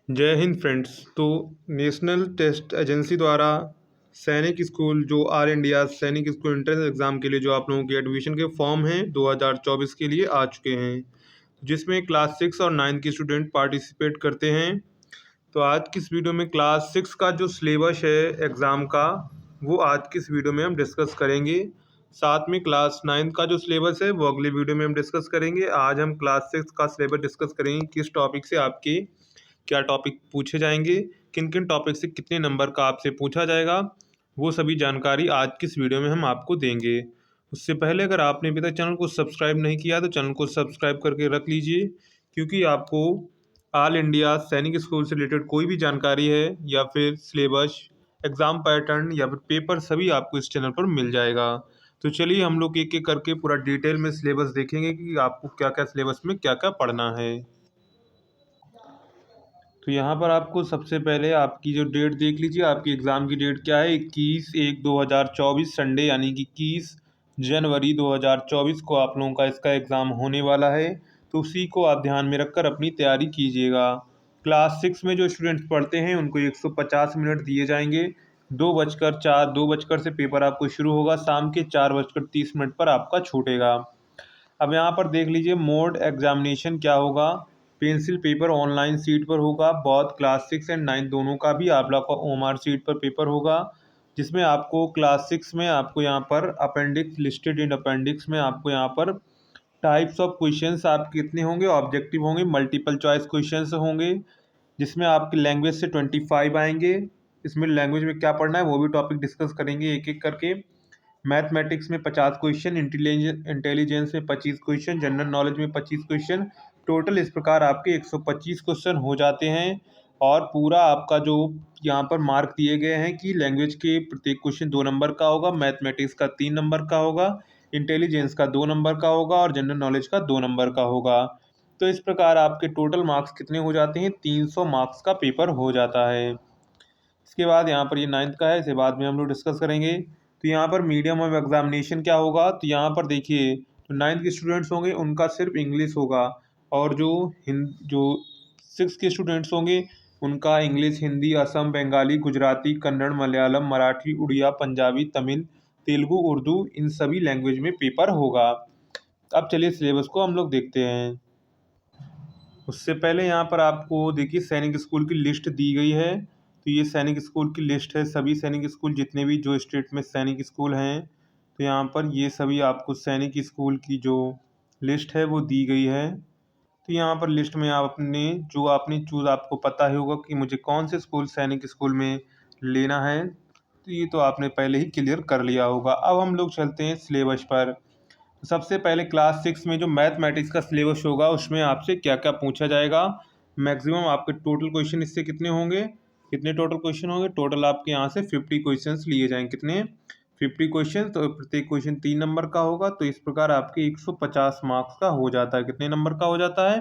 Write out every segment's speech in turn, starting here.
जय हिंद फ्रेंड्स। तो national test agency द्वारा सैनिक स्कूल जो ऑल इंडिया सैनिक स्कूल एंट्रेंस एग्ज़ाम के लिए जो आप लोगों के एडमिशन के फॉर्म हैं 2024 के लिए आ चुके हैं, जिसमें क्लास 6 और 9 के स्टूडेंट पार्टिसिपेट करते हैं। तो आज की इस वीडियो में क्लास 6 का जो सिलेबस है एग्ज़ाम का, वो आज की इस वीडियो में हम डिस्कस करेंगे। साथ में क्लास 9 का जो सिलेबस है वो अगले वीडियो में हम डिस्कस करेंगे। आज हम क्लास 6 का सिलेबस डिस्कस करेंगे, किस टॉपिक से आपके क्या टॉपिक पूछे जाएंगे, किन किन टॉपिक से कितने नंबर का आपसे पूछा जाएगा, वो सभी जानकारी आज की इस वीडियो में हम आपको देंगे। उससे पहले अगर आपने अभी तक चैनल को सब्सक्राइब नहीं किया तो चैनल को सब्सक्राइब करके रख लीजिए, क्योंकि आपको ऑल इंडिया सैनिक स्कूल से रिलेटेड कोई भी जानकारी है या फिर सिलेबस, एग्ज़ाम पैटर्न या फिर पेपर, सभी आपको इस चैनल पर मिल जाएगा। तो चलिए हम लोग एक एक करके पूरा डिटेल में सिलेबस देखेंगे कि आपको क्या क्या सिलेबस में क्या क्या पढ़ना है। तो यहाँ पर आपको सबसे पहले आपकी जो डेट देख लीजिए, आपकी एग्ज़ाम की डेट क्या है। 21/1/2024 संडे, यानी कि 21 जनवरी 2024 को आप लोगों का इसका एग्ज़ाम होने वाला है। तो उसी को आप ध्यान में रखकर अपनी तैयारी कीजिएगा। क्लास 6 में जो स्टूडेंट्स पढ़ते हैं उनको 150 मिनट दिए जाएंगे। 2 बजकर से पेपर आपको शुरू होगा, शाम के 4:30 पर आपका छूटेगा। अब यहाँ पर देख लीजिए मोड एग्जामिनेशन क्या होगा। पेंसिल पेपर ऑनलाइन सीट पर होगा। बहुत क्लास 6 एंड 9 दोनों का भी आप लोग का ओएमआर सीट पर पेपर होगा, जिसमें आपको क्लास 6 में आपको यहाँ पर अपेंडिक्स लिस्टेड इन अपेंडिक्स में आपको यहाँ पर टाइप्स ऑफ क्वेश्चंस आपके कितने होंगे, ऑब्जेक्टिव होंगे, मल्टीपल चॉइस क्वेश्चंस होंगे, जिसमें आपकी लैंग्वेज से 25 आएंगे। इसमें लैंग्वेज में क्या पढ़ना है वो भी टॉपिक डिस्कस करेंगे एक एक करके। मैथमेटिक्स में 50 क्वेश्चन, इंटेलिजेंस में 25 क्वेश्चन, जनरल नॉलेज में 25 क्वेश्चन। टोटल इस प्रकार आपके 125 क्वेश्चन हो जाते हैं। और पूरा आपका जो यहाँ पर मार्क दिए गए हैं कि लैंग्वेज के प्रत्येक क्वेश्चन 2 नंबर का होगा, मैथमेटिक्स का 3 नंबर का होगा, इंटेलिजेंस का 2 नंबर का होगा और जनरल नॉलेज का 2 नंबर का होगा। तो इस प्रकार आपके टोटल मार्क्स कितने हो जाते हैं, 300 मार्क्स का पेपर हो जाता है। इसके बाद यहाँ पर ये 9th का है, इसे बाद में हम लोग डिस्कस करेंगे। तो यहाँ पर मीडियम ऑफ एग्जामिनेशन क्या होगा, तो यहाँ पर देखिए जो 9th के स्टूडेंट्स होंगे उनका सिर्फ इंग्लिश होगा, और जो 6 के स्टूडेंट्स होंगे उनका इंग्लिश, हिंदी, असम, बंगाली, गुजराती, कन्नड़, मलयालम, मराठी, उड़िया, पंजाबी, तमिल, तेलुगु, उर्दू, इन सभी लैंग्वेज में पेपर होगा। अब चलिए सिलेबस को हम लोग देखते हैं। उससे पहले यहाँ पर आपको देखिए सैनिक स्कूल की लिस्ट दी गई है। तो ये सैनिक स्कूल की लिस्ट है, सभी सैनिक स्कूल जितने भी जो स्टेट में सैनिक स्कूल हैं, तो यहाँ पर ये सभी आपको सैनिक स्कूल की जो लिस्ट है वो दी गई है। तो यहाँ पर लिस्ट में आपने चूज़, आपको पता ही होगा कि मुझे कौन से सैनिक स्कूल में लेना है, तो ये तो आपने पहले ही क्लियर कर लिया होगा। अब हम लोग चलते हैं सिलेबस पर। सबसे पहले क्लास 6 में जो मैथमेटिक्स का सिलेबस होगा उसमें आपसे क्या क्या पूछा जाएगा। मैक्सिमम आपके टोटल क्वेश्चन इससे कितने होंगे, कितने टोटल क्वेश्चन होंगे, टोटल आपके यहाँ से 50 क्वेश्चंस लिए जाएंगे। कितने, 50 क्वेश्चन। तो प्रत्येक क्वेश्चन 3 नंबर का होगा। तो इस प्रकार आपके 150 मार्क्स का हो जाता है। कितने नंबर का हो जाता है,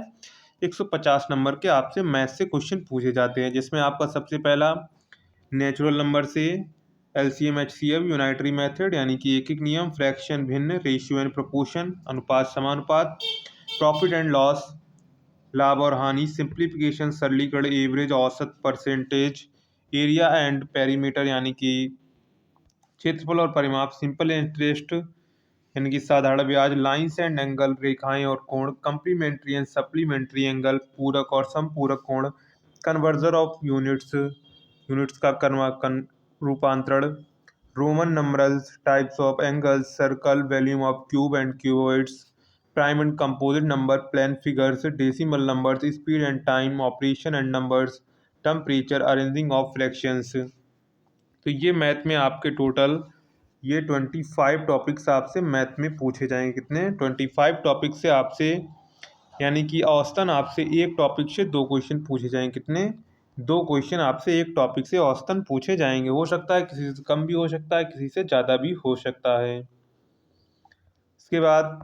150 नंबर के आपसे मैथ से क्वेश्चन पूछे जाते हैं, जिसमें आपका सबसे पहला नेचुरल नंबर से एलसीएम एचसीएफ, यूनाइटरी मेथड यानी कि एक एक नियम, फ्रैक्शन भिन्न, रेशियो एंड प्रोपोर्शन अनुपात समानुपात, प्रॉफिट एंड लॉस लाभ और हानि, सिंप्लीफिकेशन सरलीकरण, एवरेज औसत, परसेंटेज, एरिया एंड पेरीमीटर यानी कि क्षेत्रफल और परिमाप, सिंपल इंटरेस्ट यानी कि साधारण ब्याज, लाइन्स एंड एंगल रेखाएं और कोण, कंप्लीमेंट्री एंड सप्लीमेंट्री एंगल, पूरक और समपूरक कोण, कन्वर्जन ऑफ यूनिट्स, यूनिट्स का रूपांतरण, Roman numerals, types of angles, circle, volume of cube and cuboids, prime and composite number, plane figures, decimal numbers, speed and time, operation and numbers, temperature, arranging of fractions. तो ये math में आपके total ये 25 topics आपसे math में पूछे जाएंगे। कितने, 25 टॉपिक से आपसे, यानी कि औसतन आपसे एक टॉपिक से 2 क्वेश्चन पूछे जाएंगे। कितने, 2 क्वेश्चन आपसे एक टॉपिक से औसतन पूछे जाएंगे। हो सकता है किसी से कम भी हो सकता है, किसी से ज़्यादा भी हो सकता है। इसके बाद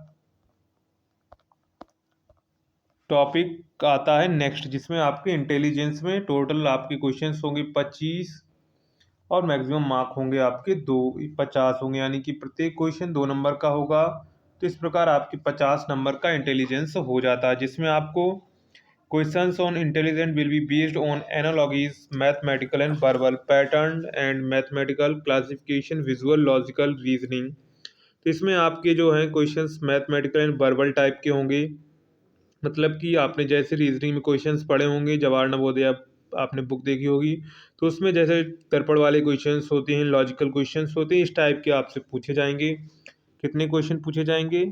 टॉपिक आता है नेक्स्ट, जिसमें आपके इंटेलिजेंस में टोटल आपके क्वेश्चंस होंगे 25 और मैक्सिमम मार्क होंगे आपके 50 होंगे, यानी कि प्रत्येक क्वेश्चन 2 नंबर का होगा। तो इस प्रकार आपके 50 नंबर का इंटेलिजेंस हो जाता है, जिसमें आपको Questions on intelligence will be based on analogies, mathematical and verbal, pattern and mathematical classification, visual, logical, reasoning। तो इसमें आपके जो हैं questions mathematical and verbal type के होंगे। मतलब कि आपने जैसे रीजनिंग में क्वेश्चंस पढ़े होंगे, जवाहर नवोदय आपने बुक देखी होगी, तो उसमें जैसे दर्पण वाले क्वेश्चंस होते हैं, लॉजिकल क्वेश्चंस होते हैं, इस टाइप के आपसे पूछे जाएंगे। कितने क्वेश्चन पूछे जाएंगे?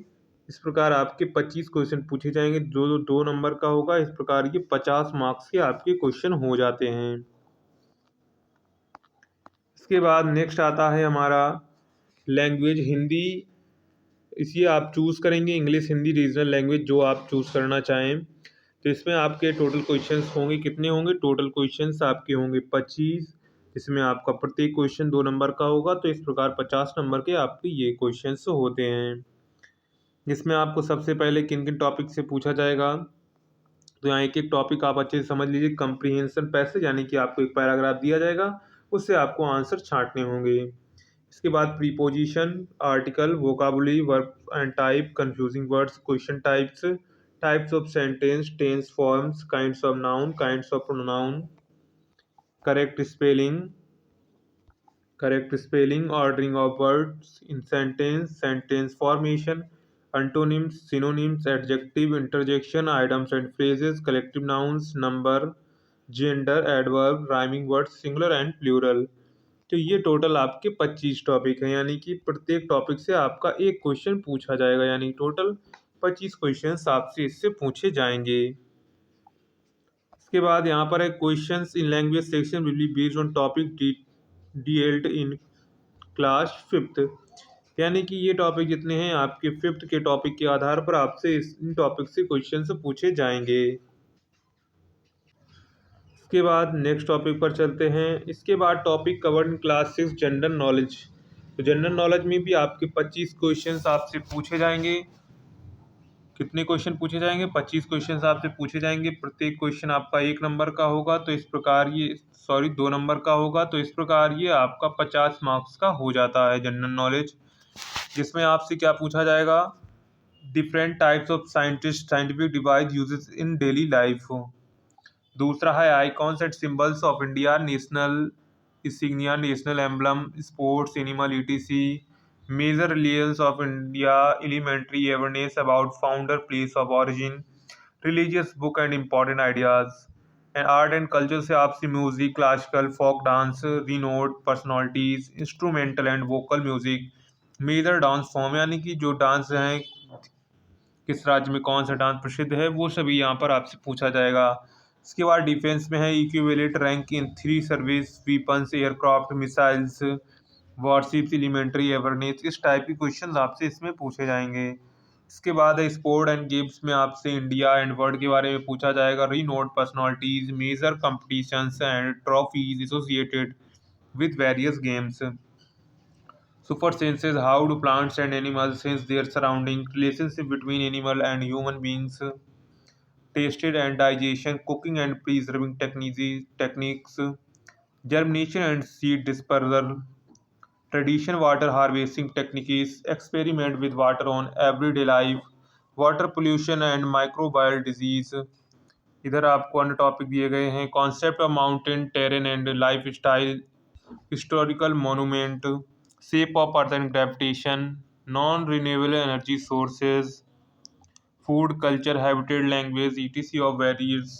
इस प्रकार आपके 25 क्वेश्चन पूछे जाएंगे, जो 2 नंबर का होगा। इस प्रकार ये 50 मार्क्स के आपके क्वेश्चन हो जाते हैं। इसके बाद नेक्स्ट आता है हमारा लैंग्वेज हिंदी। इसी आप चूज़ करेंगे, इंग्लिश, हिंदी, रीजनल लैंग्वेज जो आप चूज़ करना चाहें। तो इसमें आपके टोटल क्वेश्चंस होंगे, कितने होंगे? टोटल क्वेश्चंस आपके होंगे 25, जिसमें आपका प्रत्येक क्वेश्चन 2 नंबर का होगा। तो इस प्रकार 50 नंबर के आपके ये क्वेश्चंस होते हैं। जिसमें आपको सबसे पहले किन किन टॉपिक से पूछा जाएगा, तो यहाँ एक एक टॉपिक आप अच्छे से समझ लीजिए। कंप्रीहेंशन पैसेज, यानी कि आपको एक पैराग्राफ दिया जाएगा, उससे आपको आंसर छांटने होंगे। इसके बाद preposition, article, vocabulary, verb and type, confusing words, question types, types of sentence, tense forms, kinds of noun, kinds of pronoun, correct spelling, ordering of words in sentence, sentence formation, antonyms, synonyms, adjective, interjection, items and phrases, collective nouns, number, gender, adverb, rhyming words, singular and plural। तो ये total आपके 25 topic हैं, यानी कि प्रत्येक topic से आपका एक क्वेश्चन पूछा जाएगा, यानी टोटल 25 क्वेश्चंस आपसे इससे पूछे जाएंगे। इसके बाद यहाँ पर है questions in language section will be based on topic dealt in class 5th। यानी कि ये टॉपिक जितने हैं आपके 5th के टॉपिक के आधार पर आपसे इन टॉपिक से क्वेश्चंस पूछे जाएंगे। इसके बाद नेक्स्ट टॉपिक पर चलते हैं। इसके बाद topic covered in class 6 general knowledge. तो जनरल नॉलेज में भी आपके 25 क्वेश्चंस आपसे पूछे जाएंगे। कितने क्वेश्चन पूछे जाएंगे? 25 क्वेश्चन आपसे पूछे जाएंगे। प्रत्येक क्वेश्चन आपका 1 नंबर का होगा, तो इस प्रकार ये 2 नंबर का होगा। तो इस प्रकार ये आपका 50 मार्क्स का हो जाता है जनरल नॉलेज। जिसमें आपसे क्या पूछा जाएगा? Different types of scientific device uses in daily life. दूसरा है icons and symbols of India, national insignia, national emblem, sports animal ETC, major religions of India, elementary awareness about founder, place of origin, religious book and important ideas. And art and culture से आपसे music, classical, folk dance, renowned personalities, instrumental and vocal music, major dance form, यानी कि जो dance हैं, किस राज्य में कौन सा डांस प्रसिद्ध है, वो सभी यहाँ पर आपसे पूछा जाएगा। इसके बाद डिफेंस में है equivalent rank in 3 service, weapons, aircraft, missiles, warships, elementary awareness. इस टाइप के क्वेश्चन आपसे इसमें पूछे जाएंगे। इसके बाद है स्पोर्ट एंड गेम्स में आपसे इंडिया एंड वर्ल्ड के बारे में पूछा जाएगा। Renowned personalities, major competitions and trophies associated with various games. Super senses, how do plants and animals sense their surrounding, relationship between animal and human beings, tasted and digestion, cooking and preserving techniques, germination and seed dispersal, tradition water harvesting techniques, experiment with water on everyday life, water pollution and microbial disease। इधर आपको अन्य topic दिए गए हैं। Concept of mountain terrain and life style, historical monument, shape of earth and gravitation, non-renewable energy sources, food, culture, habitat, language, etc. of various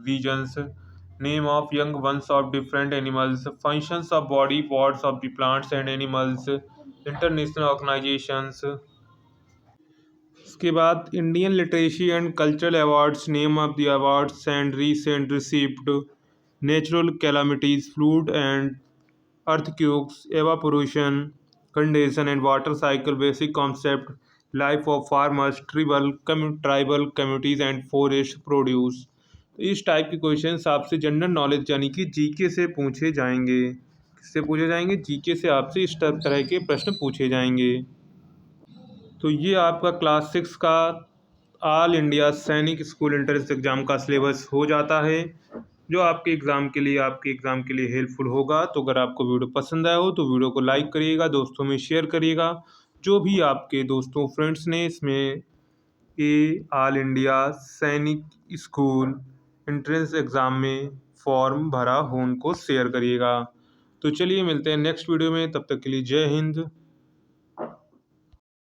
regions, name of young ones of different animals, functions of body parts of the plants and animals, international organizations। इसके बाद Indian literacy and cultural awards, name of the awards and recent received, natural calamities, fluid and earthquakes, evaporation, condensation and water cycle, basic concept, life of farmers, tribal communities and forest produce। तो इस type के questions आपसे general knowledge यानी कि GK से पूछे जाएंगे। किससे पूछे जाएंगे? जीके से आपसे इस तरह के प्रश्न पूछे जाएंगे। तो ये आपका क्लास 6 का ऑल इंडिया सैनिक स्कूल एंट्रेंस एग्ज़ाम का सिलेबस हो जाता है, जो आपके एग्ज़ाम के लिए हेल्पफुल होगा। तो अगर आपको वीडियो पसंद आया हो तो वीडियो को लाइक करिएगा, दोस्तों में शेयर करिएगा। जो भी आपके दोस्तों फ्रेंड्स ने इसमें ये ऑल इंडिया सैनिक स्कूल एंट्रेंस एग्ज़ाम में फॉर्म भरा हो उनको शेयर करिएगा। तो चलिए मिलते हैं नेक्स्ट वीडियो में, तब तक के लिए जय हिंद।